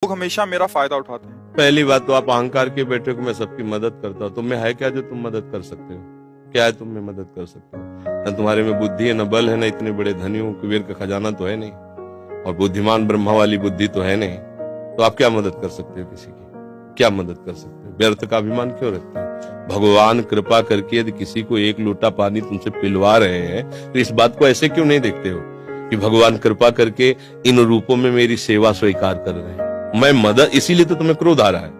लोग हमेशा मेरा फायदा उठाते हैं। पहली बात तो आप अहंकार के बैठे हो कि मैं सबकी मदद करता हूँ। तुम में है क्या जो तुम मदद कर सकते हो? क्या है तुम में मदद कर सकते हो? न तुम्हारे में बुद्धि है, न बल है, न इतने बड़े धनी हो, कुबेर का खजाना तो है नहीं, और बुद्धिमान ब्रह्मा वाली बुद्धि तो है नहीं। तो आप क्या मदद कर सकते हो? किसी की क्या मदद कर सकते हो? व्यर्थ का अभिमान क्यों रखते हो? भगवान कृपा करके यदि किसी को एक लोटा पानी तुमसे पिलवा रहे हैं तो इस बात को ऐसे क्यों नहीं देखते हो कि भगवान कृपा करके इन रूपों में मेरी सेवा स्वीकार कर रहे हैं, मैं मदद। इसीलिए तो तुम्हें क्रोध आ रहा है,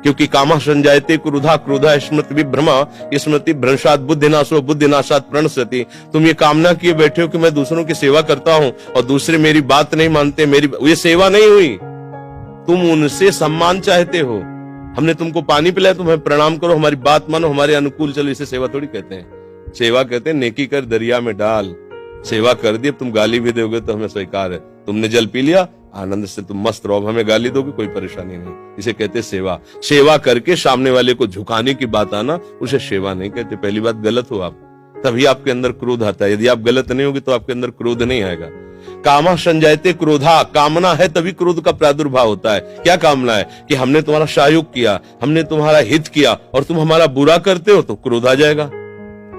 क्योंकि कामा संजायते क्रोधा, क्रोधा स्मृति विभ्रमा, स्मृति भ्रंशात बुद्धिनाशो, बुद्धिनाशात प्रणश्यति। तुम ये कामना किए बैठे हो कि मैं दूसरों की सेवा करता हूं और दूसरे मेरी बात नहीं मानते, मेरी ये सेवा नहीं हुई। तुम उनसे सम्मान चाहते हो। हमने तुमको पानी पिलाया, तुम्हें प्रणाम करो, हमारी बात मानो, हमारे अनुकूल चलो। इसे सेवा थोड़ी कहते हैं। सेवा कहते हैं नेकी कर दरिया में डाल। सेवा कर दी, अब तुम गाली भी दोगे तो हमें स्वीकार है। तुमने जल पी लिया, आनंद से तुम मस्त रहो, हमें गाली दोगे कोई परेशानी नहीं। इसे कहते सेवा। सेवा करके सामने वाले को झुकाने की बात आना, उसे सेवा नहीं कहते। पहली बात गलत हो आप, तभी आपके अंदर क्रोध आता है। यदि आप गलत नहीं होगे तो आपके अंदर क्रोध नहीं आएगा। कामा संजायते क्रोधा, कामना है तभी क्रोध का प्रादुर्भाव होता है। क्या कामना है? कि हमने तुम्हारा सहयोग किया, हमने तुम्हारा हित किया और तुम हमारा बुरा करते हो तो क्रोध आ जाएगा।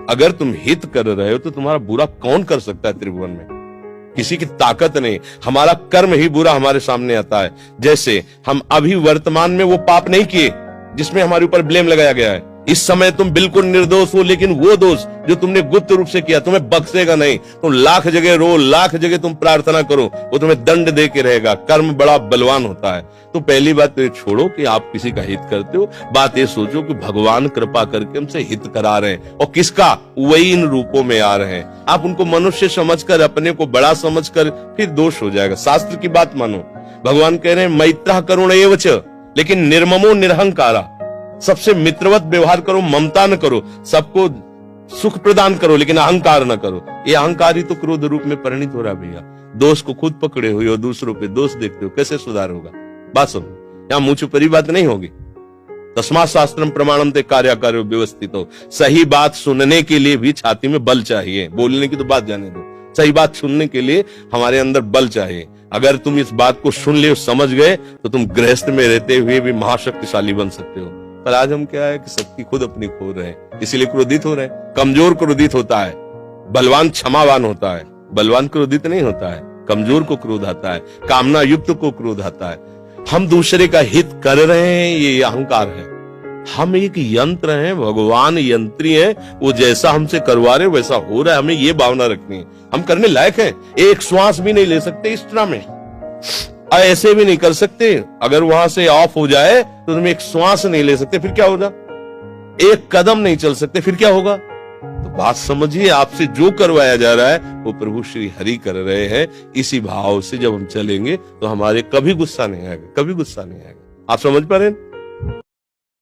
अगर तुम हित कर रहे हो तो तुम्हारा बुरा कौन कर सकता है त्रिभुवन में? किसी की ताकत नहीं। हमारा कर्म ही बुरा हमारे सामने आता है। जैसे हम अभी वर्तमान में वो पाप नहीं किए जिसमें हमारे ऊपर ब्लेम लगाया गया है। इस समय तुम बिल्कुल निर्दोष हो, लेकिन वो दोष जो तुमने गुप्त रूप से किया तुम्हें बख्शेगा नहीं। तुम लाख जगह रो, लाख जगह तुम प्रार्थना करो, वो तुम्हें दंड दे के रहेगा। कर्म बड़ा बलवान होता है। तो पहली बात तो ये छोड़ो कि आप किसी का हित करते हो। बात ये सोचो कि भगवान कृपा करके हमसे हित करा रहे हैं, और किसका? वही इन रूपों में आ रहे हैं। आप उनको मनुष्य समझकर, अपने को बड़ा समझकर, फिर दोष हो जाएगा। शास्त्र की बात मानो। भगवान कह रहे हैं मैत्रः करुण एव च, लेकिन निर्ममो निरहंकारा। सबसे मित्रवत व्यवहार करो, ममता न करो, सबको सुख प्रदान करो, लेकिन अहंकार न करो। ये अहंकार ही तो क्रोध रूप में परिणित हो रहा है भैया। दोष को खुद पकड़े हुए हो, दूसरों पे दोष देखते हो, कैसे सुधार होगा? बात सुनो, यहाँ मुंह छुपी बात नहीं होगी। तस्मात् शास्त्रम प्रमाणम ते कार्याकार्यो व्यवस्थित हो। सही बात सुनने के लिए भी छाती में बल चाहिए। बोलने की तो बात जाने दो, सही बात सुनने के लिए हमारे अंदर बल चाहिए। अगर तुम इस बात को सुन ले, समझ गए, तो तुम गृहस्थ में रहते हुए भी महाशक्तिशाली बन सकते हो। पर आज हम क्या है कि शक्ति खुद अपनी खो रहे हैं, इसीलिए क्रोधित हो रहे हैं। कमजोर क्रोधित होता है, बलवान क्षमावान होता है। बलवान क्रोधित नहीं होता है, कमजोर को क्रोध आता है, कामना युक्त को क्रोध आता है। हम दूसरे का हित कर रहे हैं, ये अहंकार है। हम एक यंत्र हैं, भगवान यंत्री है, वो जैसा हमसे करवा रहे वैसा हो रहा है। हमें ये भावना रखनी है, हम करने लायक हैं। एक श्वास भी नहीं ले सकते इस तरह में, ऐसे भी नहीं कर सकते। अगर वहां से ऑफ हो जाए तो तुम एक श्वास नहीं ले सकते, फिर क्या होगा? एक कदम नहीं चल सकते, फिर क्या होगा? तो बात समझिए, आपसे जो करवाया जा रहा है वो प्रभु श्री हरि कर रहे हैं। इसी भाव से जब हम चलेंगे तो हमारे कभी गुस्सा नहीं आएगा, कभी गुस्सा नहीं आएगा। आप समझ पा रहे हैं?